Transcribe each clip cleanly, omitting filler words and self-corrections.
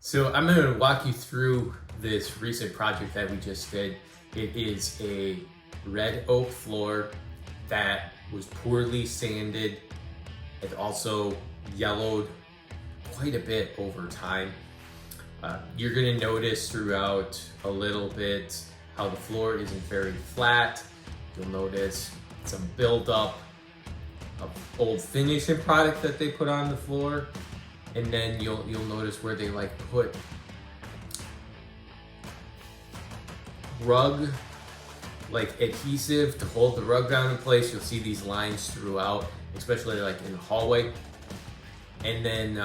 So I'm going to walk you through this recent project that we just did. It is a red oak floor that was poorly sanded. It also yellowed quite a bit over time. You're going to notice throughout a little bit how the floor isn't very flat. You'll notice some buildup of old finishing product that they put on the floor. And then you'll notice where they like put rug like adhesive to hold the rug down in place. You'll see these lines throughout, especially like in the hallway. And then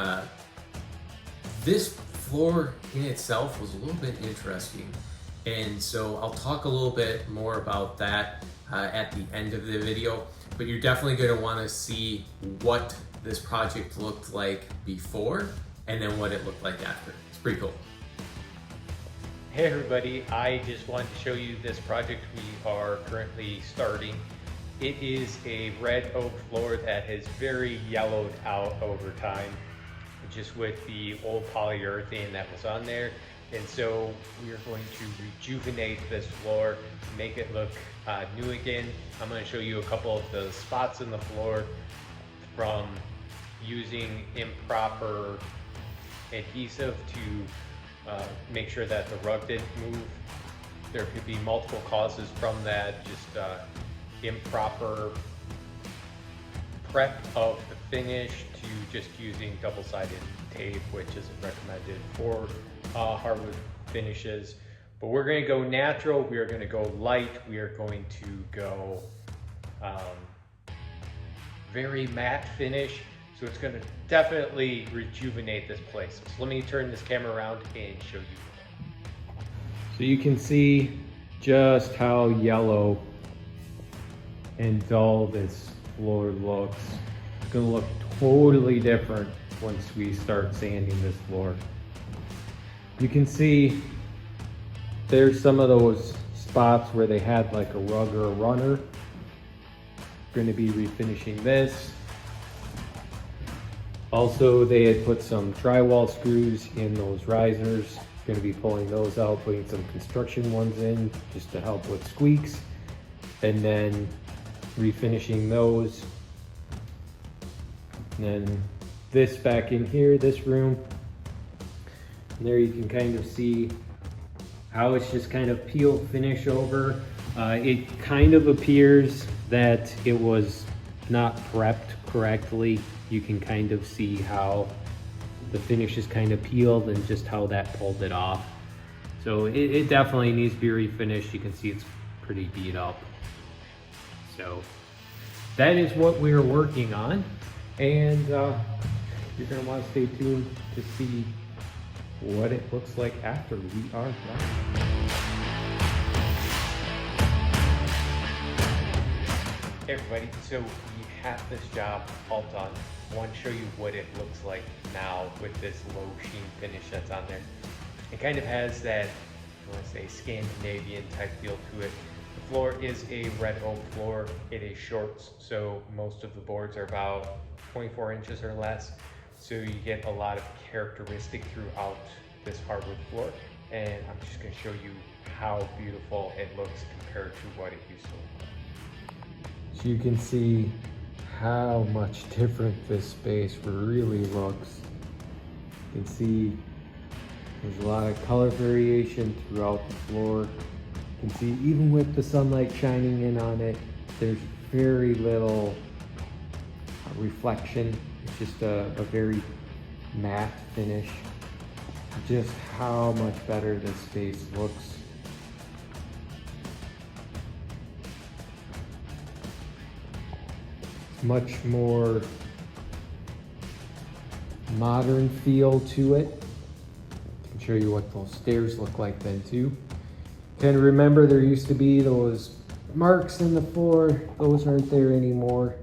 this floor in itself was a little bit interesting. And so I'll talk a little bit more about that at the end of the video, but you're definitely going to want to see what this project looked like before and then what it looked like after. It's pretty cool. Hey everybody, I just wanted to show you this project we are currently starting. It is a red oak floor that has very yellowed out over time, just with the old polyurethane that was on there. And so we are going to rejuvenate this floor, make it look new again. I'm going to show you a couple of the spots in the floor from using improper adhesive to make sure that the rug didn't move. There could be multiple causes from that, just improper prep of the finish to just using double-sided tape, which isn't recommended for hardwood finishes. But we're going to go natural, we are going to go light, we are going to go very matte finish. So it's going to definitely rejuvenate this place. So let me turn this camera around and show you. So you can see just how yellow and dull this floor looks. It's going to look totally different once we start sanding this floor. You can see there's some of those spots where they had like a rug or a runner. Going to be refinishing this. Also, they had put some drywall screws in those risers. Going to be pulling those out, putting some construction ones in just to help with squeaks, and then refinishing those. And then this back in here, this room. And there you can kind of see how it's just kind of peeled finish over. It kind of appears that it was not prepped correctly. You can kind of see how the finish is kind of peeled and just how that pulled it off. So it definitely needs to be refinished. You can see it's pretty beat up. So that is what we're working on. And you're gonna want to stay tuned to see what it looks like after we are done. Hey everybody, so we have this job all done. I want to show you what it looks like now with this low sheen finish that's on there. It kind of has that, I want to say, Scandinavian type feel to it. The floor is a red oak floor. It is short, so most of the boards are about 24 inches or less. So you get a lot of characteristic throughout this hardwood floor. And I'm just going to show you how beautiful it looks compared to what it used to look like. So you can see how much different this space really looks. You can see there's a lot of color variation throughout the floor. You can see even with the sunlight shining in on it, there's very little reflection. It's just a very matte finish. Just how much better this space looks. Much more modern feel to it. I can show you what those stairs look like then too. Kind of remember there used to be those marks in the floor. Those aren't there anymore.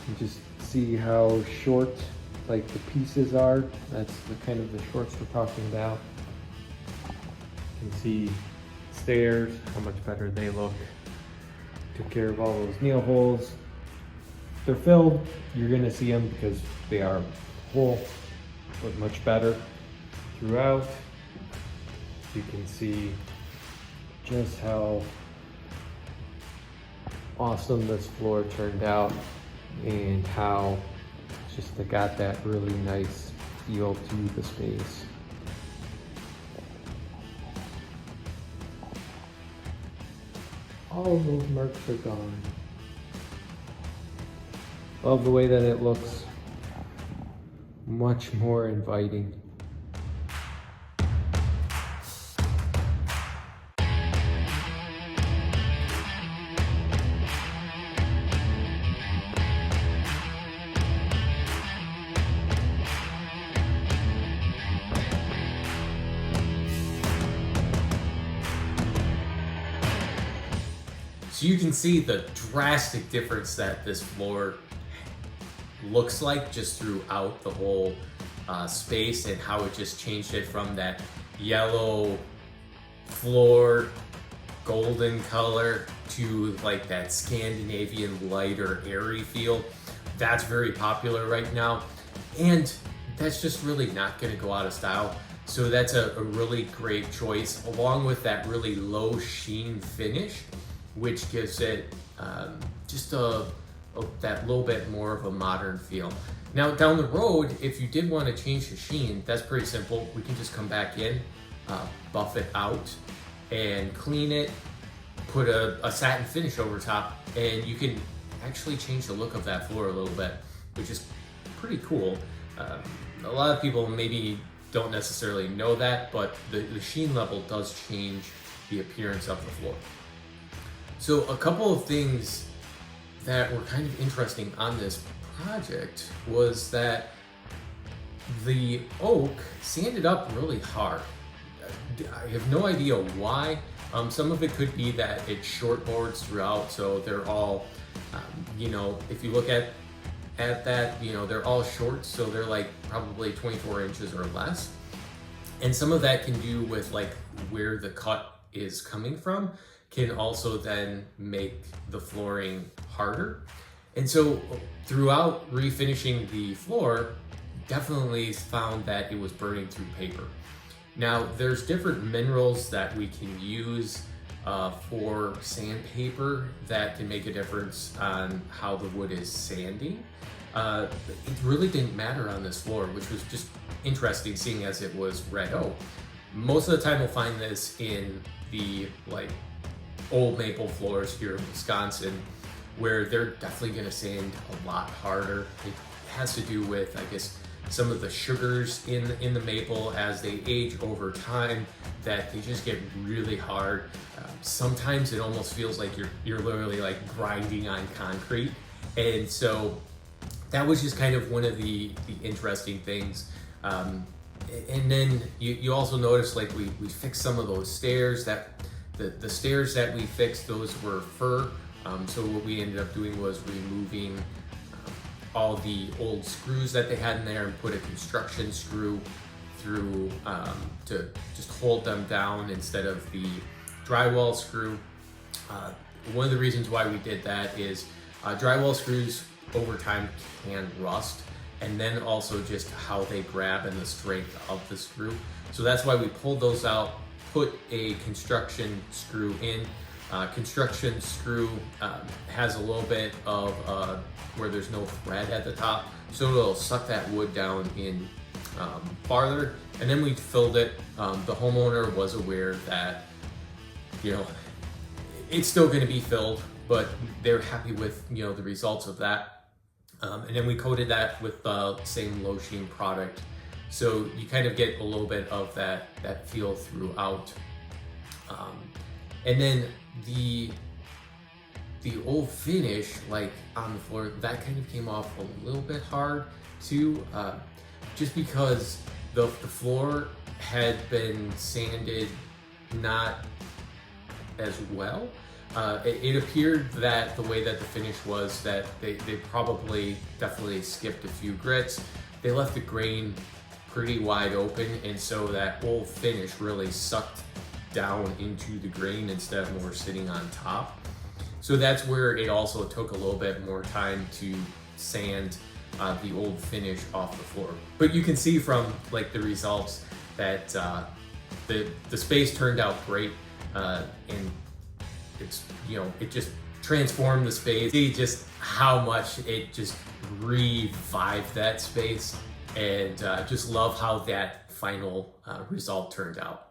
You just see how short like the pieces are. That's the kind of the shorts we're talking about. You can see stairs, how much better they look. Took care of all those nail holes. If they're filled, you're gonna see them because they are full. but much better throughout. You can see just how awesome this floor turned out and how it's just got that really nice feel to the space. All of those marks are gone. Love the way that it looks. Much more inviting. So you can see the drastic difference that this floor looks like just throughout the whole space, and how it just changed it from that yellow floor golden color to like that Scandinavian lighter airy feel. That's very popular right now, and that's just really not going to go out of style. So that's a really great choice, along with that really low sheen finish, which gives it just that little bit more of a modern feel. Now down the road, if you did want to change the sheen, that's pretty simple. We can just come back in, buff it out, and clean it, put a satin finish over top, and you can actually change the look of that floor a little bit, which is pretty cool. A lot of people maybe don't necessarily know that, but the sheen level does change the appearance of the floor. So a couple of things that were kind of interesting on this project was that the oak sanded up really hard. I have no idea why. Some of it could be that it short boards throughout, so they're all, if you look at that, they're all short, so they're like probably 24 inches or less. And some of that can do with like where the cut is coming from, can also then make the flooring harder. And so throughout refinishing the floor, definitely found that it was burning through paper. Now there's different minerals that we can use for sandpaper that can make a difference on how the wood is sanding. It really didn't matter on this floor, which was just interesting, seeing as it was red oak. Most of the time we'll find this in the old maple floors here in Wisconsin, where they're definitely going to sand a lot harder. It has to do with, I guess, some of the sugars in the maple as they age over time, that they just get really hard. Sometimes it almost feels like you're literally like grinding on concrete. And so that was just kind of one of the interesting things. And then you also notice, like, we fixed some of those stairs. That the stairs that we fixed, those were fir. So what we ended up doing was removing all the old screws that they had in there and put a construction screw through to just hold them down instead of the drywall screw. One of the reasons why we did that is drywall screws over time can rust, and then also just how they grab and the strength of the screw. So that's why we pulled those out, put a construction screw in. Construction screw has a little bit of where there's no thread at the top, so it'll suck that wood down in farther. And then we filled it. The homeowner was aware that, it's still going to be filled, but they're happy with the results of that. And then we coated that with the same low sheen product, so you kind of get a little bit of that feel throughout. And then the old finish, like on the floor, that kind of came off a little bit hard too, just because the floor had been sanded not as well. It appeared that the way that the finish was, that they probably definitely skipped a few grits. They left the grain pretty wide open, and so that old finish really sucked down into the grain instead of more sitting on top. So that's where it also took a little bit more time to sand. the old finish off the floor. But you can see from like the results that the space turned out great, and it's, you know, it just transformed the space. See just how much it just revived that space, and just love how that final result turned out.